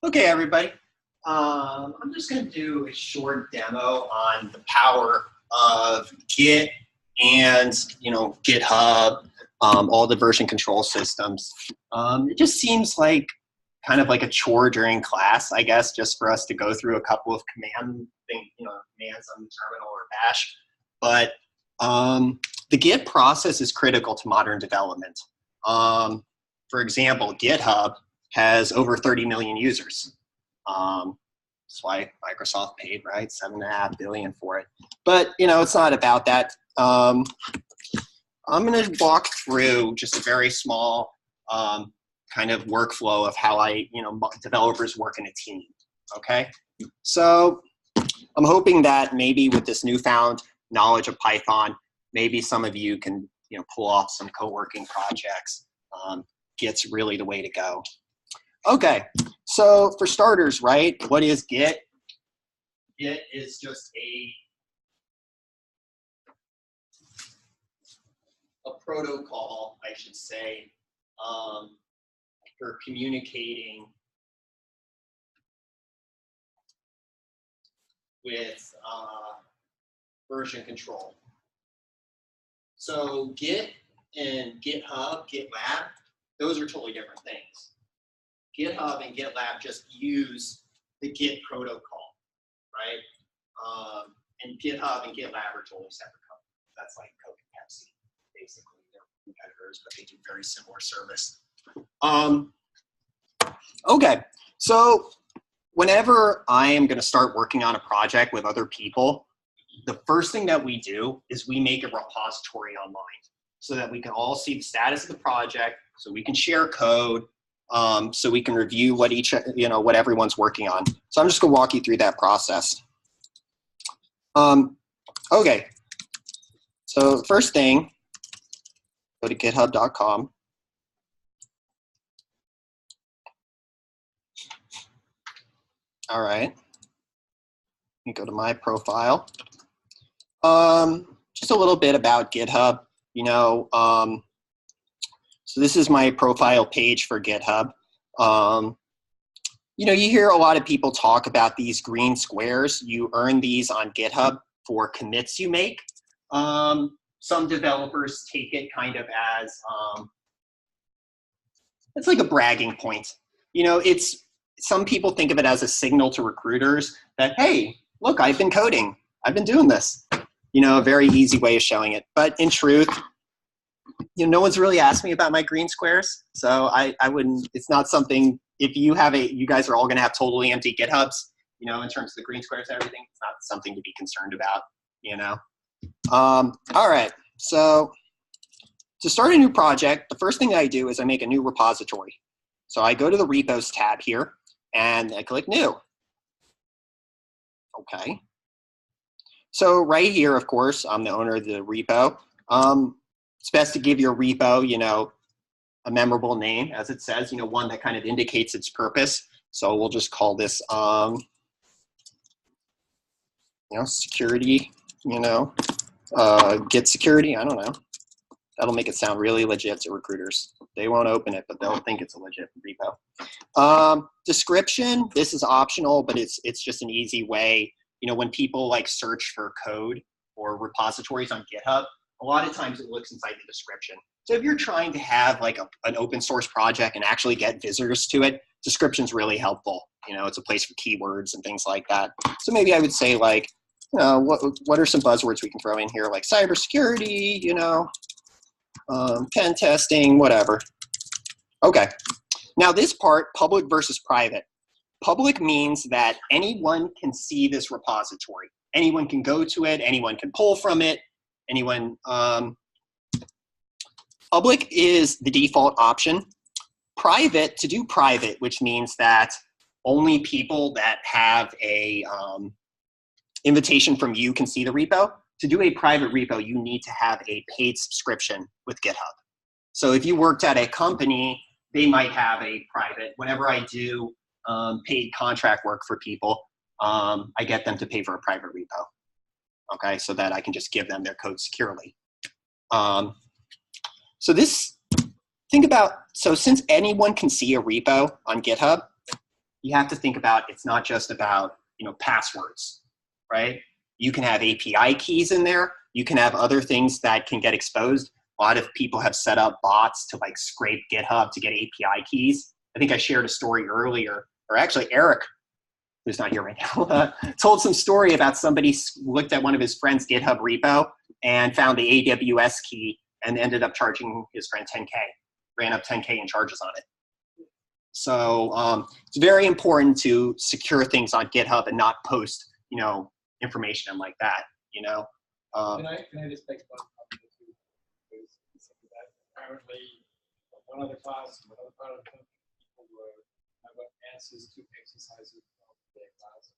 Okay, everybody. I'm just going to do a short demo on the power of Git and GitHub, all the version control systems. It just seems like kind of like a chore during class, I guess, just for us to go through a couple of commands on the terminal or bash. But the Git process is critical to modern development. For example, GitHub has over 30 million users. That's why Microsoft paid, right, $7.5 billion for it. But it's not about that. I'm going to walk through just a very small kind of workflow of how developers work in a team. Okay, so I'm hoping that maybe with this newfound knowledge of Python, maybe some of you can pull off some co-working projects. Git's really the way to go. Okay, so for starters, right, what is Git? Git is just a protocol, I should say, for communicating with version control. So Git and GitHub, GitLab, those are totally different things. GitHub and GitLab just use the Git protocol, right? And GitHub and GitLab are totally separate companies. That's like Coke and Pepsi, basically. They're competitors, but they do very similar service. Okay, so whenever I am going to start working on a project with other people, the first thing that we do is we make a repository online so that we can all see the status of the project, so we can share code, so we can review what what everyone's working on. So I'm just going to walk you through that process. Okay, so first thing, go to github.com. All right, let me go to my profile. Just a little bit about GitHub. So this is my profile page for GitHub. You hear a lot of people talk about these green squares. You earn these on GitHub for commits you make. Some developers take it kind of as, it's like a bragging point. Some people think of it as a signal to recruiters that, hey, look, I've been coding. I've been doing this. A very easy way of showing it. But in truth, no one's really asked me about my green squares. So I wouldn't, it's not something, if you have you guys are all going to have totally empty GitHubs, in terms of the green squares and everything, it's not something to be concerned about, All right, so to start a new project, the first thing I do is I make a new repository. So I go to the repos tab here and I click new. Okay. So right here, of course, I'm the owner of the repo. It's best to give your repo, a memorable name, as it says, one that kind of indicates its purpose. So we'll just call this, security, Git security, I don't know. That'll make it sound really legit to recruiters. They won't open it, but they'll think it's a legit repo. Description, this is optional, but it's just an easy way. When people search for code or repositories on GitHub, a lot of times it looks inside the description. So if you're trying to have an open source project and actually get visitors to it, description's really helpful. It's a place for keywords and things like that. So maybe I would say what are some buzzwords we can throw in here, like cybersecurity, pen testing, whatever. Okay. Now this part, public versus private. Public means that anyone can see this repository. Anyone can go to it. Anyone can pull from it. Public is the default option. Private, to do private, which means that only people that have a invitation from you can see the repo. To do a private repo, you need to have a paid subscription with GitHub. So if you worked at a company, they might have a private. Whenever I do paid contract work for people, I get them to pay for a private repo, okay, so that I can just give them their code securely. So this think about, so since anyone can see a repo on GitHub, you have to think about, it's not just about, passwords, right? You can have API keys in there. You can have other things that can get exposed. A lot of people have set up bots to like scrape GitHub to get API keys. I think I shared a story earlier, or actually Eric, who's not here right now, told some story about somebody looked at one of his friend's GitHub repo and found the AWS key and ended up charging his friend 10K, ran up 10K in charges on it. So it's very important to secure things on GitHub and not post, information like that, Can I just take one comment or two? Because that apparently one other class, one other part of the company, people got answers to exercises of their class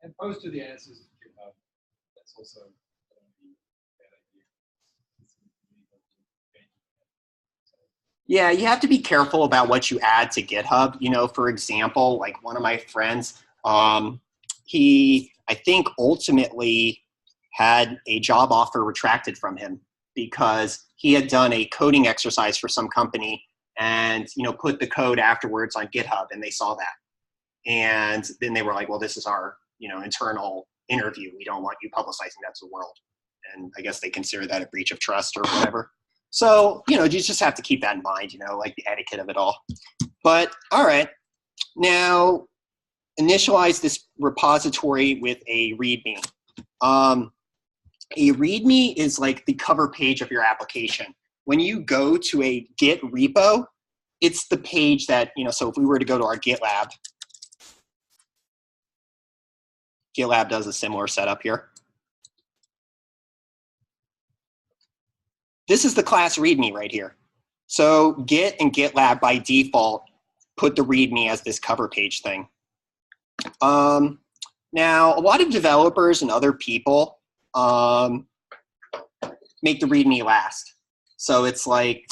and posted the answers to GitHub. That's also going to be a bad idea. Yeah, you have to be careful about what you add to GitHub. For example, like one of my friends, he, I think, ultimately had a job offer retracted from him because he had done a coding exercise for some company and, put the code afterwards on GitHub, and they saw that. And then they were like, well, this is our, internal interview. We don't want you publicizing that to the world. And I guess they consider that a breach of trust or whatever. So, you just have to keep that in mind, like the etiquette of it all. But, all right, now initialize this repository with a README. A README is like the cover page of your application. When you go to a Git repo, it's the page that, so if we were to go to our GitLab, GitLab does a similar setup here. This is the class README right here. So Git and GitLab by default put the README as this cover page thing. Now, a lot of developers and other people make the README last. So it's like,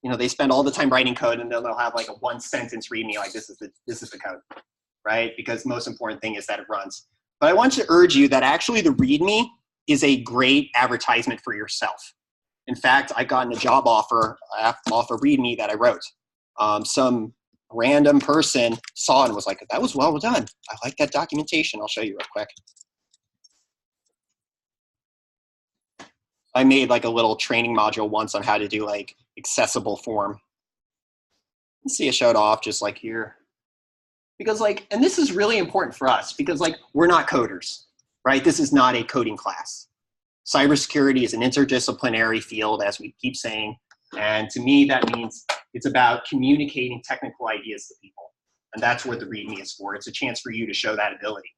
they spend all the time writing code, and then they'll have like a one-sentence README, like this is the code, right? Because the most important thing is that it runs. But I want to urge you that actually the README is a great advertisement for yourself. In fact, I got a job offer off a README that I wrote. Some random person saw it and was like, that was well done. I like that documentation. I'll show you real quick. I made like a little training module once on how to do like accessible form. Let's see, I showed off just like here. Because like, and this is really important for us because like, we're not coders, right? This is not a coding class. Cybersecurity is an interdisciplinary field, as we keep saying. And to me, that means it's about communicating technical ideas to people. And that's what the README is for. It's a chance for you to show that ability.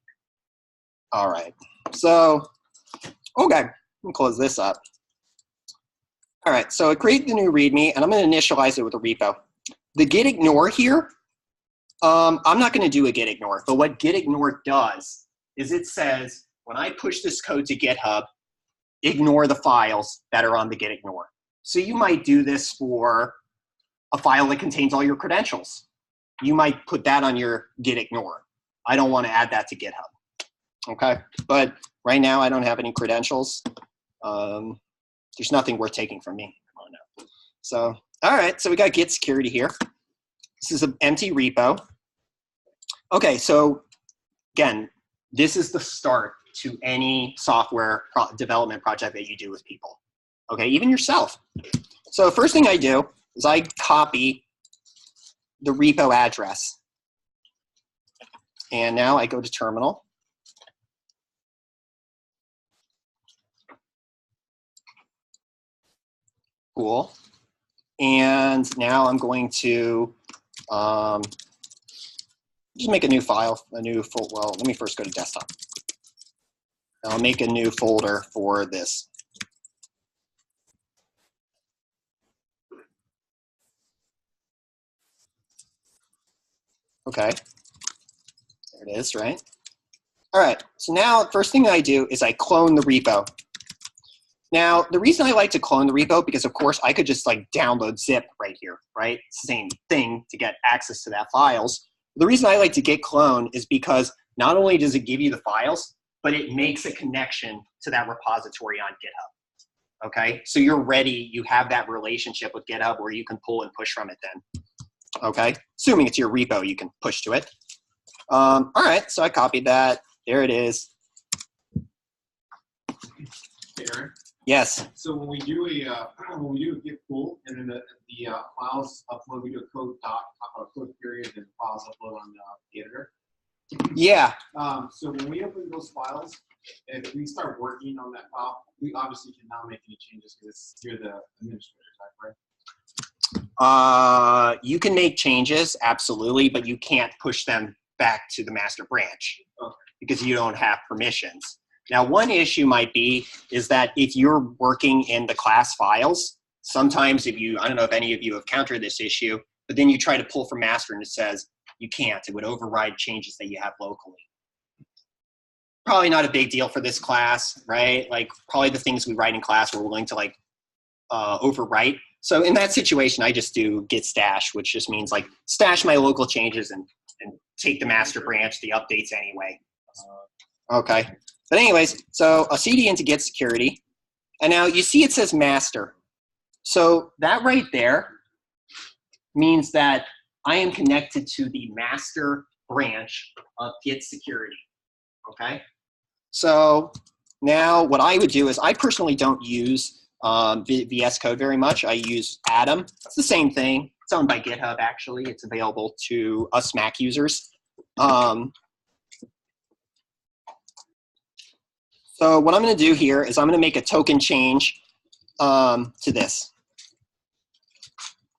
All right. So, okay, let me close this up. All right, so I create the new README, and I'm going to initialize it with a repo. The git ignore here, I'm not going to do a git ignore, but what git ignore does is it says, when I push this code to GitHub, ignore the files that are on the git ignore. So you might do this for a file that contains all your credentials. You might put that on your git ignore. I don't want to add that to GitHub. Okay, but right now I don't have any credentials. There's nothing worth taking from me. Come on now. So, all right, so we got git security here. This is an empty repo. Okay, so again, this is the start to any software development project that you do with people. Okay, even yourself. So first thing I do is I copy the repo address. And now I go to terminal. Cool. And now I'm going to just make a new file, well, let me first go to desktop. I'll make a new folder for this. Okay, there it is, right? All right, so now first thing I do is I clone the repo. Now, the reason I like to clone the repo, because of course I could just like download zip right here, right? Same thing to get access to that files. The reason I like to git clone is because not only does it give you the files, but it makes a connection to that repository on GitHub. Okay, so you're ready, you have that relationship with GitHub where you can pull and push from it then. Okay, assuming it's your repo, you can push to it. All right, so I copied that. There it is. Hey, Aaron. Yes. So when we do a git pull and then the files upload, we do a code doc, code period, and files upload on the editor. Yeah. So when we open those files, if we start working on that file, we obviously can now make any changes because you're the administrator, right? You can make changes, absolutely, but you can't push them back to the master branch because you don't have permissions. Now, one issue might be is that if you're working in the class files, sometimes if you, I don't know if any of you have countered this issue, but then you try to pull from master and it says you can't. It would override changes that you have locally. Probably not a big deal for this class, right? Like probably the things we write in class we're willing to like overwrite. So in that situation, I just do git stash, which just means like stash my local changes and take the master branch, the updates anyway. Okay. But anyways, so a cd into git security. And now you see it says master. So that right there means that I am connected to the master branch of git security. Okay. So now what I would do is I personally don't use VS Code very much. I use Atom. It's the same thing. It's owned by GitHub, actually. It's available to us Mac users. So what I'm going to do here is I'm going to make a token change to this,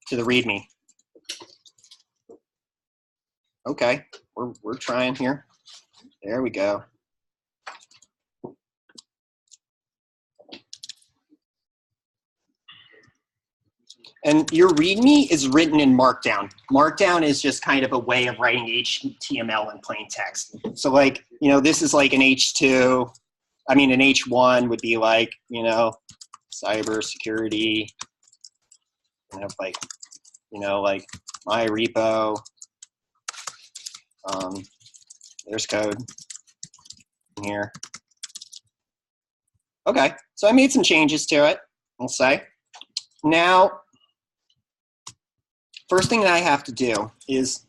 to the README. Okay, we're trying here. There we go. And your README is written in Markdown. Markdown is just kind of a way of writing HTML in plain text. So like, you know, this is like an H2. I mean, an H1 would be like, you know, cybersecurity, kind of like, you know, like my repo. There's code in here. Okay, so I made some changes to it, I'll say. Now, first thing that I have to do is,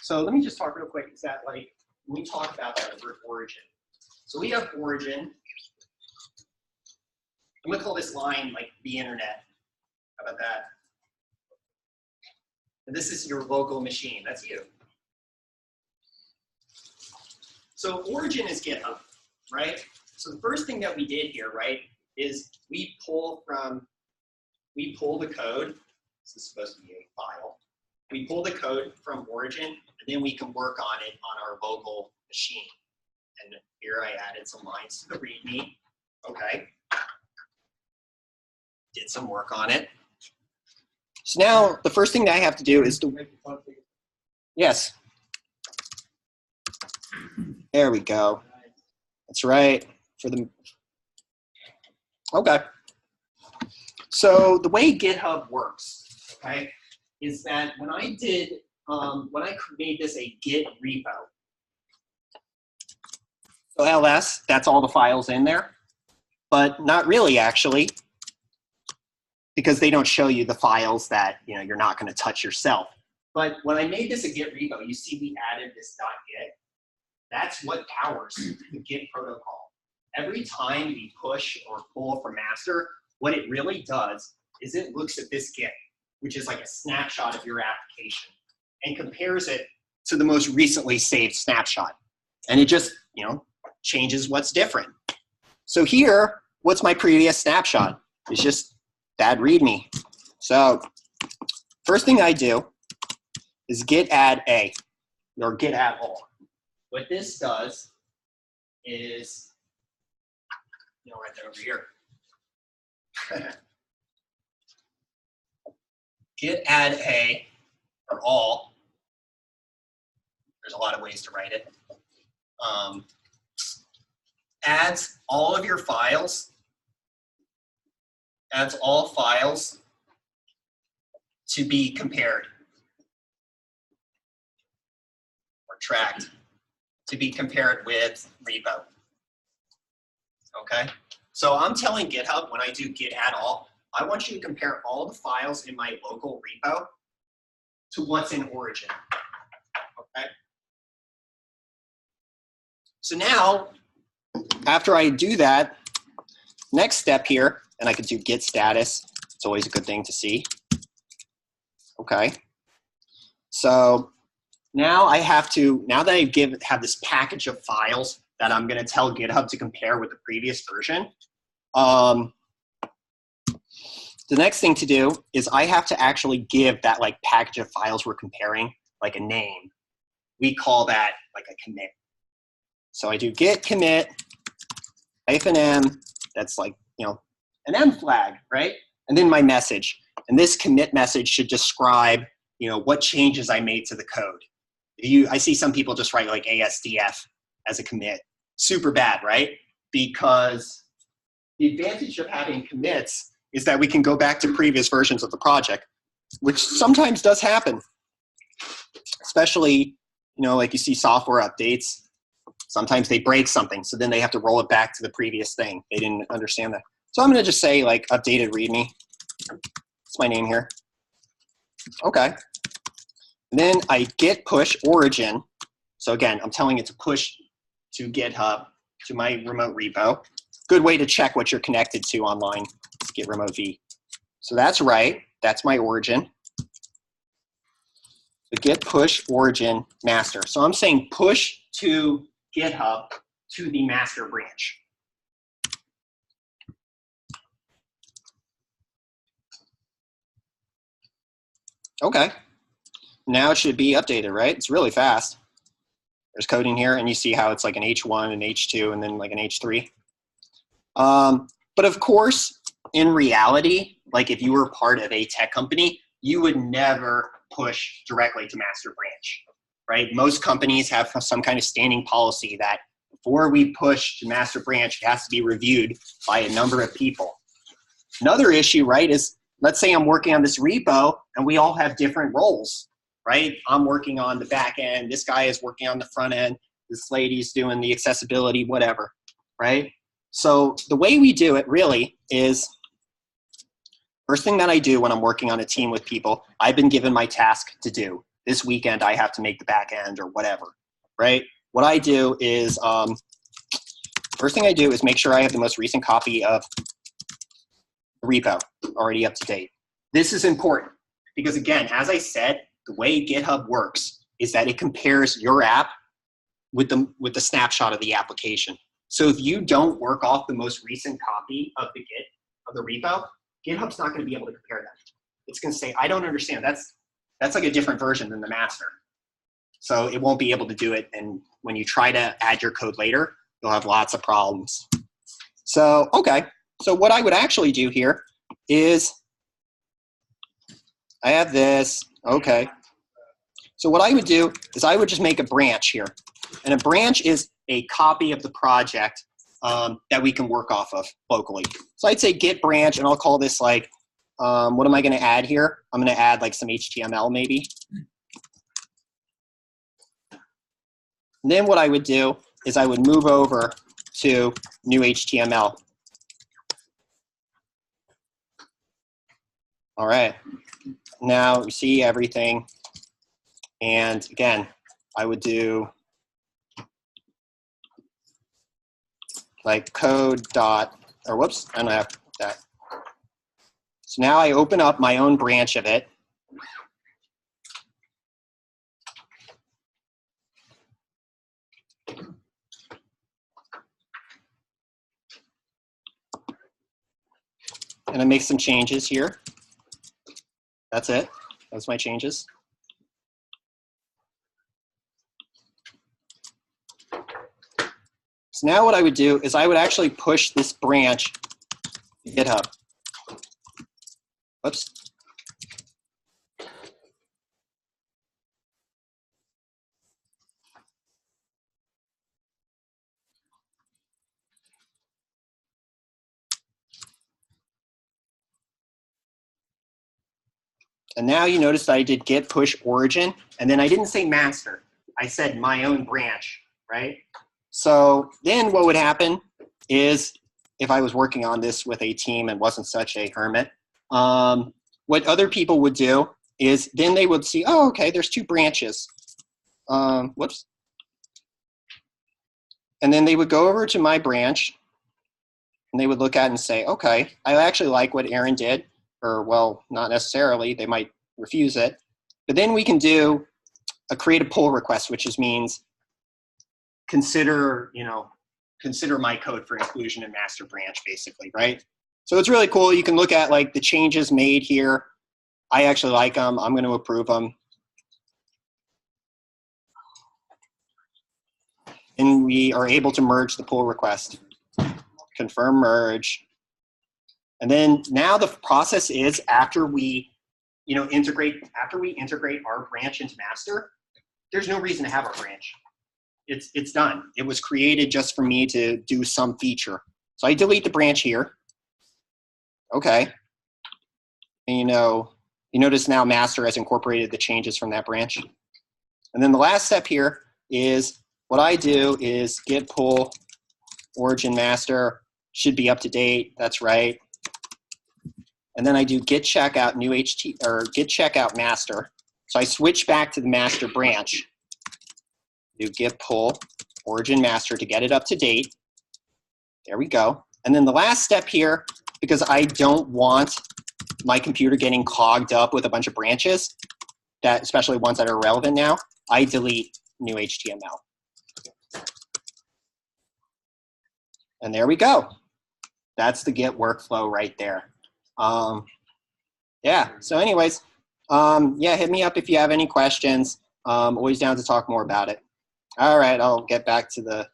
so let me just talk real quick, is that like, when we talk about that word origin. So we have origin. I'm gonna call this line like the internet. How about that? And this is your local machine, that's you. So origin is GitHub, right? So the first thing that we did here, right, is we pull the code. This is supposed to be a file. We pull the code from origin, and then we can work on it on our local machine. And here I added some lines to the README. Okay. Did some work on it. So now the first thing that I have to do is to, yes. There we go. That's right. For the, okay. So the way GitHub works, okay, is that when I did, when I made this a Git repo, so ls, that's all the files in there, but not really actually, because they don't show you the files that you're not going to touch yourself. But when I made this a Git repo, you see we added this .git. That's what powers the Git protocol. Every time we push or pull from master, what it really does is it looks at this Git, which is like a snapshot of your application, and compares it to the most recently saved snapshot. And it just, changes what's different. So here, what's my previous snapshot? It's just that README. So first thing I do is git add a, or git add all. What this does is, right there over here. Git add a, or all. There's a lot of ways to write it. Adds all of your files, adds all files to be compared or tracked to be compared with repo. Okay, So I'm telling GitHub when I do git add all, I want you to compare all the files in my local repo to what's in origin. Okay. So now, after I do that, next step here, and I could do git status. It's always a good thing to see. Okay. So now I have to, now that I have this package of files that I'm going to tell GitHub to compare with the previous version, the next thing to do is I have to actually give that like package of files we're comparing like a name. We call that like a commit. So I do git commit -m, that's like, you know, an M flag, right? And then my message. And this commit message should describe, you know, what changes I made to the code. I see some people just write like ASDF as a commit. Super bad, right? Because the advantage of having commits is that we can go back to previous versions of the project, which sometimes does happen. Especially, you know, like you see software updates. Sometimes they break something, so then they have to roll it back to the previous thing. They didn't understand that. So I'm going to just say like updated README. That's my name here. Okay. And then I git push origin. So again, I'm telling it to push to GitHub, to my remote repo. Good way to check what you're connected to online. Let's git remote v. So that's right. That's my origin. The git push origin master. So I'm saying push to GitHub to the master branch. Okay. Now it should be updated, right? It's really fast. There's code in here, and you see how it's like an H1 and H2 and then like an H3. But of course, in reality, like if you were part of a tech company, you would never push directly to master branch, right? Most companies have some kind of standing policy that before we push to master branch, it has to be reviewed by a number of people. Another issue, right, is let's say I'm working on this repo and we all have different roles, right? I'm working on the back end. This guy is working on the front end. This lady's doing the accessibility, whatever, right? So the way we do it really is, first thing that I do when I'm working on a team with people, I've been given my task to do. This weekend I have to make the back end or whatever, right? What I do is, first thing I do is make sure I have the most recent copy of the repo already up to date. This is important because again, as I said, the way GitHub works is that it compares your app with the snapshot of the application. So if you don't work off the most recent copy of the repo, GitHub's not going to be able to compare that. It's going to say, I don't understand. That's like a different version than the master. So it won't be able to do it. And when you try to add your code later, you'll have lots of problems. So, okay. So what I would actually do here is I have this. Okay. So what I would do is I would just make a branch here. And a branch is a copy of the project that we can work off of locally. So I'd say git branch, and I'll call this like, what am I going to add here? I'm going to add like some HTML maybe. And then what I would do is I would move over to new HTML. All right. Now you see everything. And again, I would do like code dot, or whoops, I don't have that. So now I open up my own branch of it. And I make some changes here. That's it. That's my changes. So now what I would do is I would actually push this branch to GitHub. Oops. And now you notice that I did git push origin, and then I didn't say master. I said my own branch, right? So then what would happen is if I was working on this with a team and wasn't such a hermit. What other people would do is then they would see, oh, okay, there's 2 branches. Whoops. And then they would go over to my branch and they would look at it and say, okay, I actually like what Aaron did, or well, not necessarily, they might refuse it. But then we can do a create a pull request, which just means consider my code for inclusion in master branch, basically, right? So it's really cool. You can look at like the changes made here. I actually like them. I'm going to approve them. And we are able to merge the pull request. Confirm merge. And then now the process is after we integrate our branch into master, there's no reason to have our branch. It's done. It was created just for me to do some feature. So I delete the branch here. Okay. And you notice now master has incorporated the changes from that branch. And then the last step here is what I do is git pull origin master should be up to date. That's right. And then I do git checkout new or git checkout master. So I switch back to the master branch. Do git pull origin master to get it up to date. There we go. And then the last step here, because I don't want my computer getting clogged up with a bunch of branches, especially ones that are relevant now, I delete new HTML. And there we go. That's the Git workflow right there. Yeah, so anyways, yeah, hit me up if you have any questions. Always down to talk more about it. All right, I'll get back to the